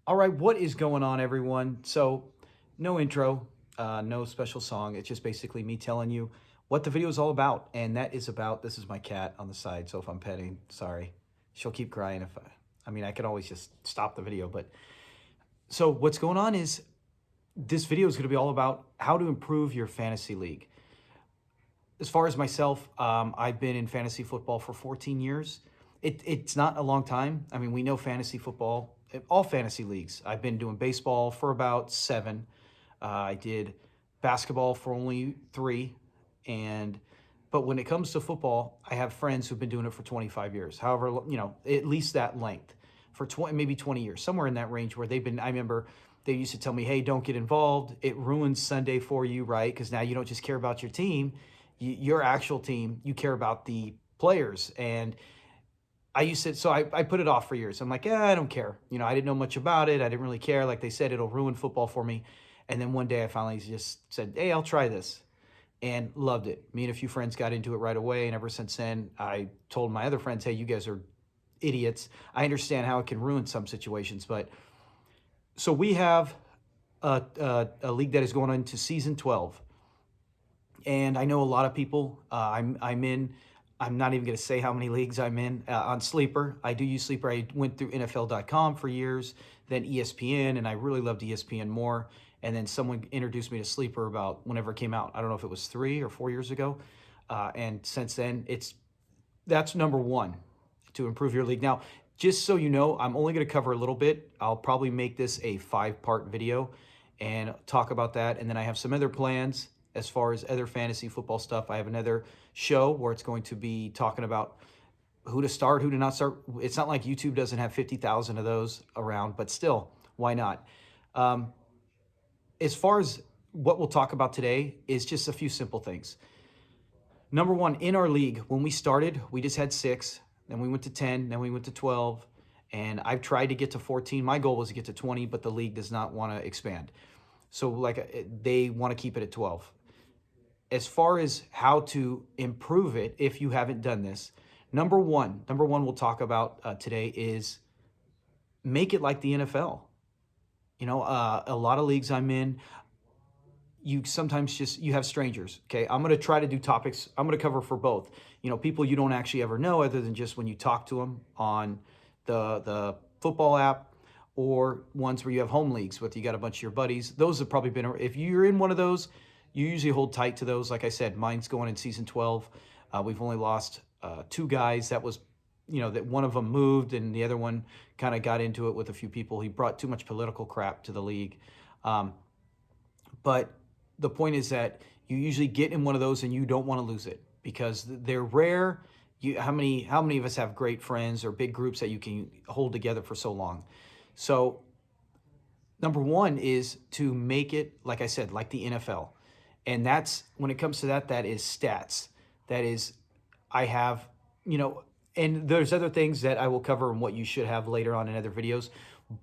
All right, what is going on, everyone? So, no intro, no special song. It's just basically me telling you what the video is all about, and that is about. This is my cat on the side, so if I'm petting, sorry, she'll keep crying. If I mean, I could always just stop the video, but so what's going on is this video is going to be all about how to improve your fantasy league. As far as myself, I've been in fantasy football for 14 years. It's not a long time. I mean, we know fantasy football, all fantasy leagues. I've been doing baseball for about 7. I did basketball for only 3. And but when it comes to football, I have friends who've been doing it for 25 years. However, at least that length for 20, maybe 20 years, somewhere in that range where they've been. I remember they used to tell me, "Hey, don't get involved. It ruins Sunday for you, right? Because now you don't just care about your team, your actual team. You care about the players." And I used to, so I put it off for years. I'm like, yeah, I don't care. I didn't know much about it. I didn't really care. Like they said, it'll ruin football for me. And then one day I finally just said, hey, I'll try this, and loved it. Me and a few friends got into it right away. And ever since then, I told my other friends, hey, you guys are idiots. I understand how it can ruin some situations. But so we have a league that is going on to season 12. And I know a lot of people. I'm in. I'm not even going to say how many leagues I'm in on Sleeper. I do use Sleeper. I went through NFL.com for years, then ESPN, and I really loved ESPN more. And then someone introduced me to Sleeper about whenever it came out. I don't know if it was 3 or 4 years ago. And since then, that's number one to improve your league. Now, just so you know, I'm only going to cover a little bit. I'll probably make this a 5-part video and talk about that. And then I have some other plans as far as other fantasy football stuff. I have another show where it's going to be talking about who to start, who to not start. It's not like YouTube doesn't have 50,000 of those around, but still, why not? As far as what we'll talk about today is just a few simple things. Number one, in our league, when we started, we just had 6, then we went to 10, then we went to 12, and I've tried to get to 14. My goal was to get to 20, but the league does not want to expand. So they want to keep it at 12. As far as how to improve it, if you haven't done this, number one we'll talk about today is make it like the NFL. A lot of leagues I'm in, you sometimes you have strangers. Okay, I'm going to try to do topics. I'm going to cover for both. People you don't actually ever know, other than just when you talk to them on the football app, or ones where you have home leagues with you got a bunch of your buddies. Those have probably been, if you're in one of those, you usually hold tight to those. Like I said, mine's going in season 12. We've only lost 2 guys. That was, that one of them moved and the other one kind of got into it with a few people. He brought too much political crap to the league. But the point is that you usually get in one of those and you don't want to lose it because they're rare. How many of us have great friends or big groups that you can hold together for so long? So number one is to make it, like I said, like the NFL. And that's, when it comes to that is stats. That is, I have, and there's other things that I will cover and what you should have later on in other videos.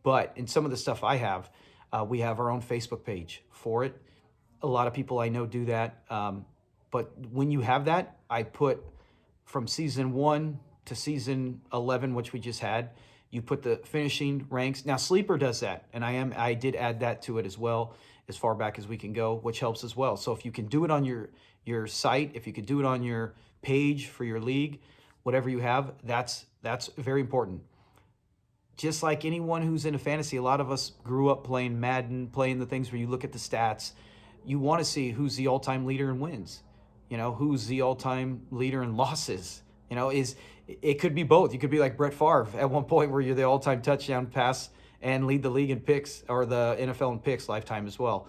But in some of the stuff I have, we have our own Facebook page for it. A lot of people I know do that. But when you have that, I put from season 1 to season 11, which we just had, you put the finishing ranks. Now Sleeper does that, and I did add that to it as well, as far back as we can go, which helps as well. So if you can do it on your site, if you could do it on your page for your league, whatever you have, that's very important. Just like anyone who's into fantasy, a lot of us grew up playing Madden, playing the things where you look at the stats. You want to see who's the all-time leader in wins, who's the all-time leader in losses. It could be both. You could be like Brett Favre at one point where you're the all-time touchdown pass and lead the league in picks, or the NFL in picks lifetime as well.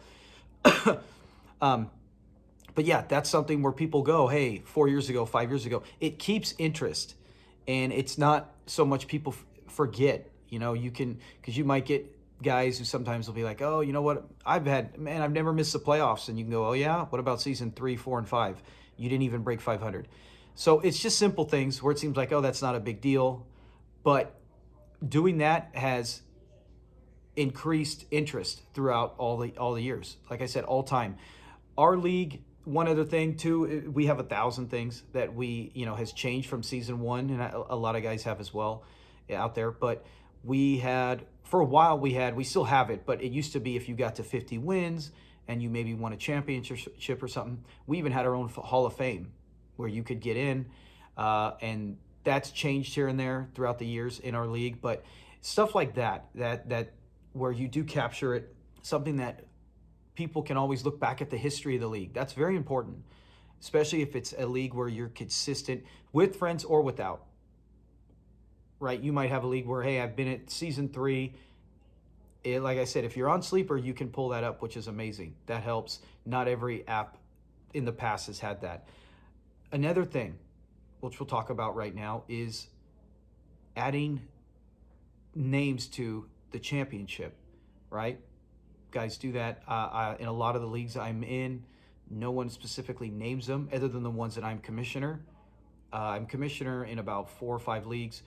But yeah, that's something where people go, hey, 4 years ago, 5 years ago. It keeps interest, and it's not so much people forget. You can, because you might get guys who sometimes will be like, oh, you know what? I've never missed the playoffs. And you can go, oh yeah? What about season 3, 4, and 5? You didn't even break 500. So it's just simple things where it seems like, oh, that's not a big deal. But doing that has increased interest throughout all the years. Like I said, all time. Our league, one other thing too, we have 1,000 things that we, has changed from season 1, and a lot of guys have as well out there. But we had, for a while we still have it, but it used to be if you got to 50 wins and you maybe won a championship or something, we even had our own Hall of Fame where you could get in. And that's changed here and there throughout the years in our league, but stuff like that where you do capture it, something that people can always look back at the history of the league. That's very important, especially if it's a league where you're consistent with friends or without. Right? You might have a league where, hey, I've been at season 3. Like I said, if you're on Sleeper, you can pull that up, which is amazing. That helps. Not every app in the past has had that. Another thing, which we'll talk about right now, is adding names to the championship, right? Guys do that. In a lot of the leagues I'm in, no one specifically names them other than the ones that I'm commissioner. I'm commissioner in about 4 or 5 leagues.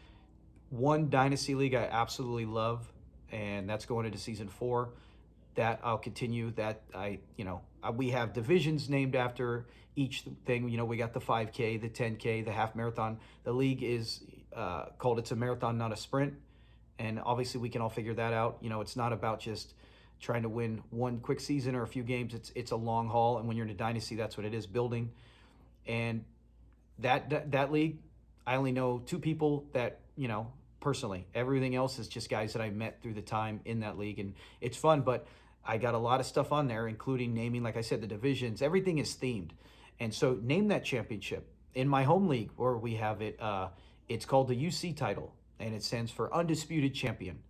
One dynasty league I absolutely love, and that's going into season 4. That I'll continue. That we have divisions named after each thing. We got the 5K, the 10K, the half marathon. The league is called It's a Marathon, Not a Sprint, and obviously we can all figure that out. It's not about just trying to win one quick season or a few games. It's a long haul, and when you're in a dynasty, that's what it is, building. And that league, I only know 2 people that personally. Everything else is just guys that I met through the time in that league, and it's fun. But I got a lot of stuff on there, including naming, like I said, the divisions. Everything is themed, and so name that championship. In my home league, where we have it, it's called the UC title, and it stands for Undisputed Champion.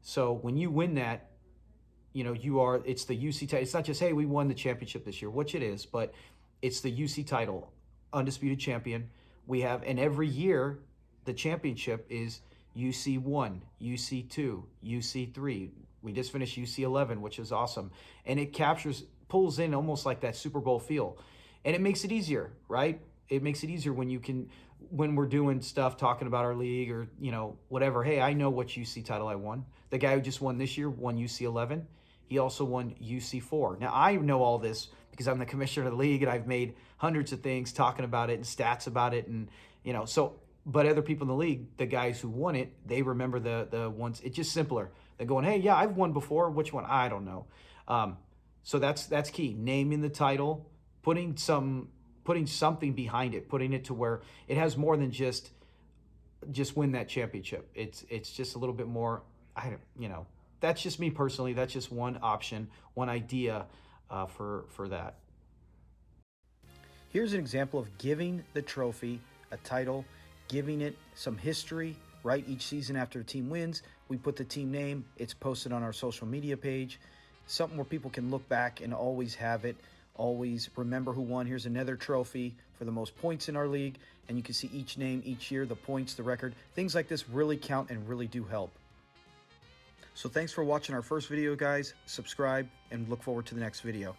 So when you win that, it's the UC title. It's not just, hey, we won the championship this year, which it is, but it's the UC title, Undisputed Champion. We have, and every year, the championship is UC1, UC2, UC3. We just finished UC11, which is awesome. And it pulls in almost like that Super Bowl feel. And it makes it easier, right? It makes it easier when we're doing stuff, talking about our league or, whatever. Hey, I know what UC title I won. The guy who just won this year won UC11. He also won UC4. Now, I know all this because I'm the commissioner of the league, and I've made hundreds of things talking about it and stats about it. And, but other people in the league, the guys who won it, they remember the ones. It's just simpler than going, hey, yeah, I've won before. Which one? I don't know. So that's key. Naming the title, putting something behind it, putting it to where it has more than just win that championship. It's just a little bit more. That's just me personally. That's just one option, one idea for that. Here's an example of giving the trophy a title, giving it some history, right? Each season after a team wins, we put the team name. It's posted on our social media page, something where people can look back and always have it, always remember who won. Here's another trophy for the most points in our league, and you can see each name, each year, the points, the record. Things like this really count and really do help. So thanks for watching our first video, guys. Subscribe and look forward to the next video.